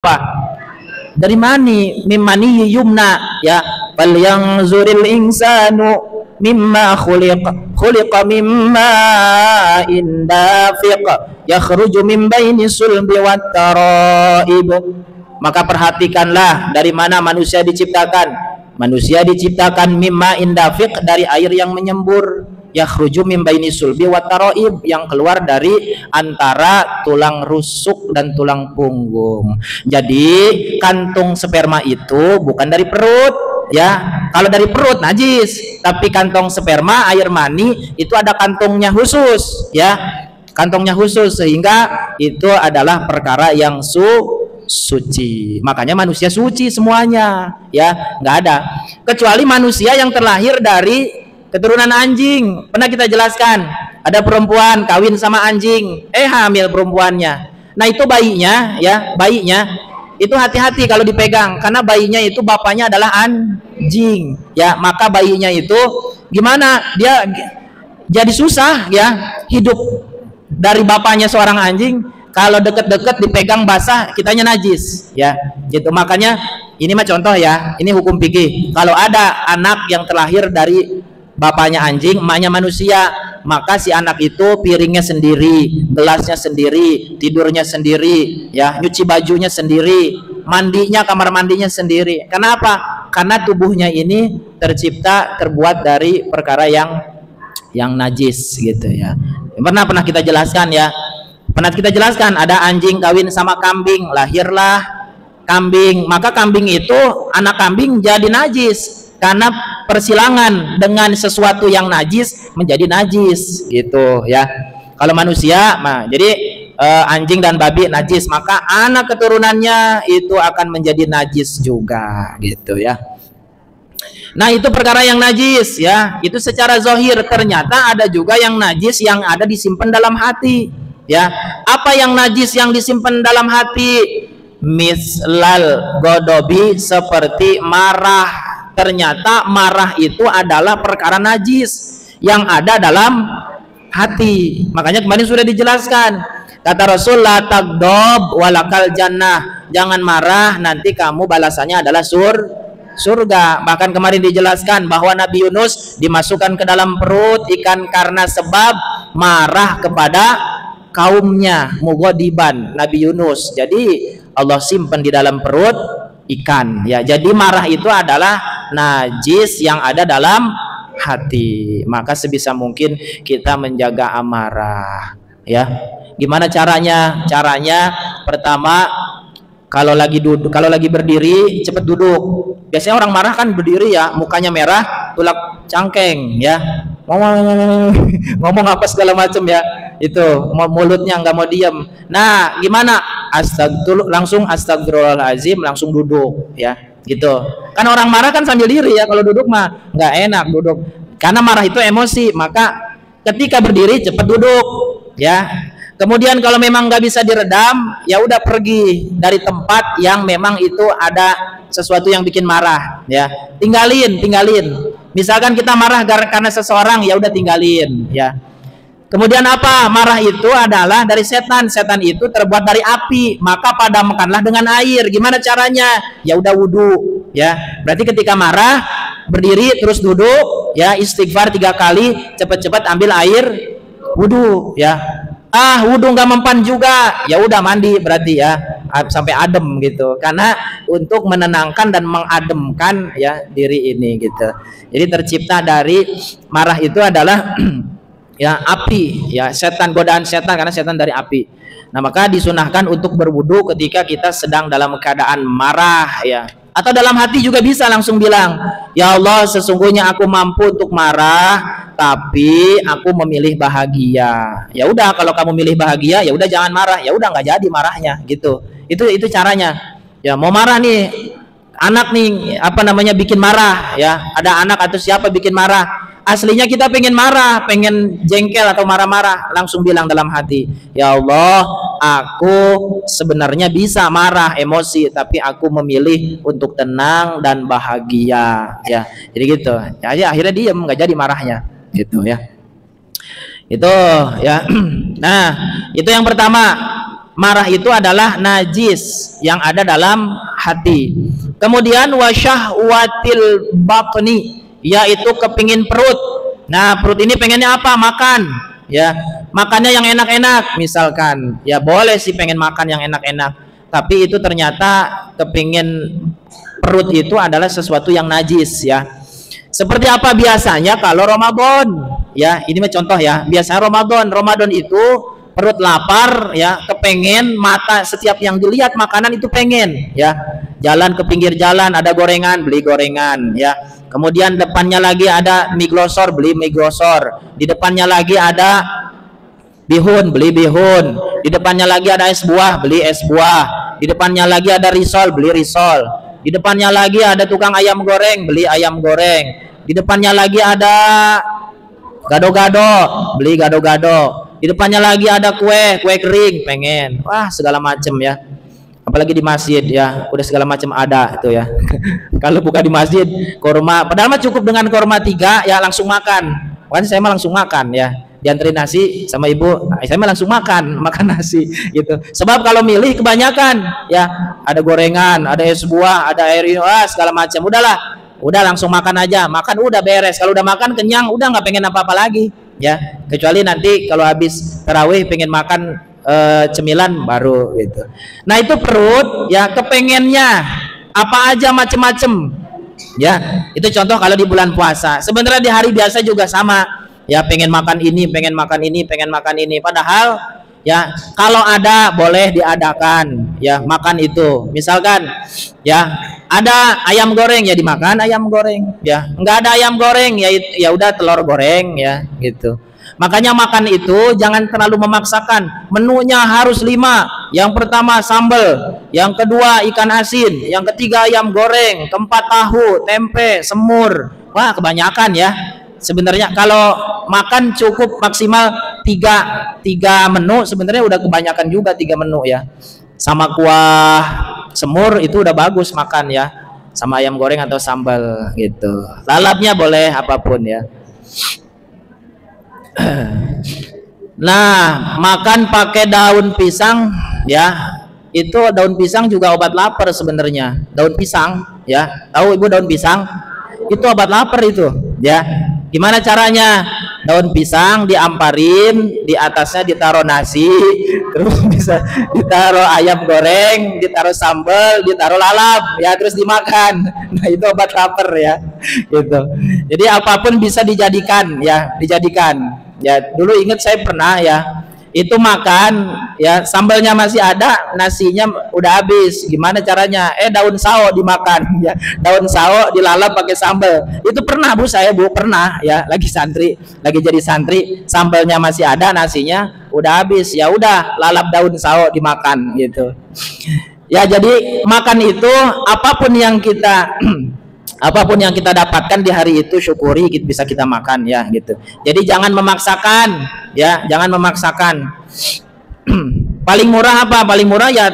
apa? Dari mani, mimani yumna, ya. Fal yanzuril insanu mimma khuliqa mimma indafiq yakhruju min baini sulbi wat taraib. Maka perhatikanlah dari mana manusia diciptakan. Manusia diciptakan mimma indafiq, dari air yang menyembur, yakhruju min baini sulbi wat taraib, yang keluar dari antara tulang rusuk dan tulang punggung. Jadi kantung sperma itu bukan dari perut, ya. Kalau dari perut najis, tapi kantong sperma, air mani itu ada kantongnya khusus, ya. Kantongnya khusus, sehingga itu adalah perkara yang suci. Makanya manusia suci semuanya, ya. Nggak ada kecuali manusia yang terlahir dari keturunan anjing. Pernah kita jelaskan, ada perempuan kawin sama anjing, hamil perempuannya. Nah itu bayinya, ya, bayinya itu hati-hati kalau dipegang, karena bayinya itu bapaknya adalah anjing, ya. Maka bayinya itu gimana, dia jadi susah, ya, hidup dari bapaknya seorang anjing. Kalau deket-deket dipegang basah, kitanya najis, ya, gitu. Makanya ini mah contoh, ya, ini hukum fikih. Kalau ada anak yang terlahir dari bapaknya anjing, emaknya manusia, maka si anak itu piringnya sendiri, gelasnya sendiri, tidurnya sendiri, ya, nyuci bajunya sendiri, mandinya, kamar mandinya sendiri. Kenapa? Karena tubuhnya ini terbuat dari perkara yang najis, gitu, ya. Pernah kita jelaskan, ya. Pernah kita jelaskan, ada anjing kawin sama kambing, lahirlah kambing. Maka kambing itu, anak kambing jadi najis karena persilangan dengan sesuatu yang najis menjadi najis, gitu, ya. Kalau manusia, jadi anjing dan babi najis, maka anak keturunannya itu akan menjadi najis juga, gitu, ya. Nah itu perkara yang najis, ya, itu secara zahir. Ternyata ada juga yang najis yang ada disimpan dalam hati, ya. Apa yang najis yang disimpan dalam hati? Mislal godobi, seperti marah. Ternyata marah itu adalah perkara najis yang ada dalam hati. Makanya kemarin sudah dijelaskan, kata Rasul, la tagdob walakal jannah, jangan marah, nanti kamu balasannya adalah surga. Bahkan kemarin dijelaskan bahwa Nabi Yunus dimasukkan ke dalam perut ikan karena sebab marah kepada kaumnya, mughadiban, Nabi Yunus. Jadi Allah simpan di dalam perut ikan, ya. Jadi marah itu adalah najis yang ada dalam hati. Maka sebisa mungkin kita menjaga amarah, ya. Gimana caranya? Caranya pertama, kalau lagi berdiri cepat duduk. Biasanya orang marah kan berdiri, ya, mukanya merah, tulak cangkeng, ya, ngomong apa segala macam, ya, itu mulutnya nggak mau diam. Nah gimana? Langsung astagfirullahalazim, langsung duduk, ya, gitu. Kan orang marah kan sambil diri, ya. Kalau duduk mah nggak enak duduk, karena marah itu emosi. Maka ketika berdiri cepat duduk, ya. Kemudian kalau memang nggak bisa diredam, ya udah pergi dari tempat yang memang itu ada sesuatu yang bikin marah, ya. Tinggalin. Misalkan kita marah karena seseorang, ya udah tinggalin, ya. Kemudian apa? Marah itu adalah dari setan. Setan itu terbuat dari api, maka padamkanlah dengan air. Gimana caranya? Ya udah wudu, ya. Berarti ketika marah berdiri terus duduk, ya, istighfar 3 kali, cepat-cepat ambil air wudu, ya. Wudu nggak mempan juga, ya udah mandi berarti, ya, sampai adem, gitu. Karena untuk menenangkan dan mengademkan, ya, diri ini, gitu. Jadi tercipta dari marah itu adalah ya api, ya, setan, godaan setan, karena setan dari api. Nah maka disunahkan untuk berwudu ketika kita sedang dalam keadaan marah, ya. Atau dalam hati juga bisa langsung bilang, ya Allah, sesungguhnya aku mampu untuk marah, tapi aku memilih bahagia. Ya udah, kalau kamu milih bahagia, ya udah jangan marah, ya udah nggak jadi marahnya, gitu. Itu caranya. Ya mau marah nih, anak nih, bikin marah, ya. Ada anak atau siapa bikin marah. Aslinya kita pengen marah, pengen jengkel atau marah-marah, langsung bilang dalam hati, ya Allah, aku sebenarnya bisa marah, emosi, tapi aku memilih untuk tenang dan bahagia, ya. Jadi gitu, ya, akhirnya diem, nggak jadi marahnya, gitu, ya. Itu, ya. Nah itu yang pertama. marah itu adalah najis yang ada dalam hati. Kemudian wasyahwatil batni, yaitu kepingin perut. Nah, perut ini pengennya apa? Makan, ya. Makannya yang enak-enak misalkan. Ya boleh sih pengen makan yang enak-enak, tapi itu ternyata kepingin perut itu adalah sesuatu yang najis, ya. Seperti apa biasanya kalau Ramadan, ya. Ini mah contoh ya. Biasa Ramadan itu perut lapar, ya, kepengen, mata setiap yang dilihat makanan itu pengen, ya. Jalan ke pinggir jalan ada gorengan, beli gorengan, ya. Kemudian depannya lagi ada mie glosor, beli mie glosor. Di depannya lagi ada bihun, beli bihun. Di depannya lagi ada es buah, beli es buah. Di depannya lagi ada risol, beli risol. Di depannya lagi ada tukang ayam goreng, beli ayam goreng. Di depannya lagi ada gado-gado, beli gado-gado. Di depannya lagi ada kue kering, pengen. Wah, segala macam, ya. Apalagi di masjid, ya, udah segala macam ada itu, ya. Kalau buka di masjid, korma, padahal mah cukup dengan korma 3, ya, langsung makan. Kan saya mah langsung makan, ya. Dianterin nasi sama ibu, saya mah langsung makan nasi gitu. Sebab kalau milih kebanyakan, ya, ada gorengan, ada es buah, ada air, segala macam. Udah langsung makan aja, makan udah beres. Kalau udah makan kenyang, udah nggak pengen apa-apa lagi, ya. Kecuali nanti kalau habis tarawih pengen makan cemilan baru gitu. Nah, itu perut, ya, kepengennya apa aja macem-macem, ya. Itu contoh kalau di bulan puasa. Sebenarnya di hari biasa juga sama, ya, pengen makan ini, pengen makan ini, pengen makan ini. Padahal, ya, kalau ada boleh diadakan, ya, makan itu. Misalkan, ya, ada ayam goreng, ya dimakan ayam goreng, ya. Nggak ada ayam goreng, ya udah telur goreng, ya, gitu. Makanya makan itu jangan terlalu memaksakan. Menunya harus 5. Yang pertama sambal, yang kedua ikan asin, yang ketiga ayam goreng, keempat tahu, tempe, semur. Wah, kebanyakan, ya. Sebenarnya kalau makan cukup maksimal 3 menu, sebenarnya udah kebanyakan juga 3 menu, ya. Sama kuah semur itu udah bagus makan, ya. Sama ayam goreng atau sambal gitu. Lalapnya boleh apapun, ya. Nah, makan pakai daun pisang, ya. Itu daun pisang juga obat lapar sebenarnya. Daun pisang, ya. Tahu Ibu daun pisang? Itu obat lapar itu, ya. Gimana caranya? Daun pisang diamparin, di atasnya ditaruh nasi, terus bisa ditaruh ayam goreng, ditaruh sambal, ditaruh lalap, ya, terus dimakan. Nah, itu obat lapar, ya, gitu. Jadi apapun bisa dijadikan, ya, dijadikan. Ya, dulu ingat saya pernah, ya, itu makan, ya, sambalnya masih ada, nasinya udah habis. Gimana caranya? Daun sawo dimakan, ya, daun sawo dilalap pakai sambal. Itu pernah saya pernah, ya, lagi jadi santri, sambalnya masih ada, nasinya udah habis. Ya udah, lalap daun sawo dimakan gitu. Ya, jadi makan itu apapun yang kita dapatkan di hari itu syukuri bisa kita makan, ya, gitu. Jadi jangan memaksakan, ya, jangan memaksakan. Paling murah apa? Paling murah, ya,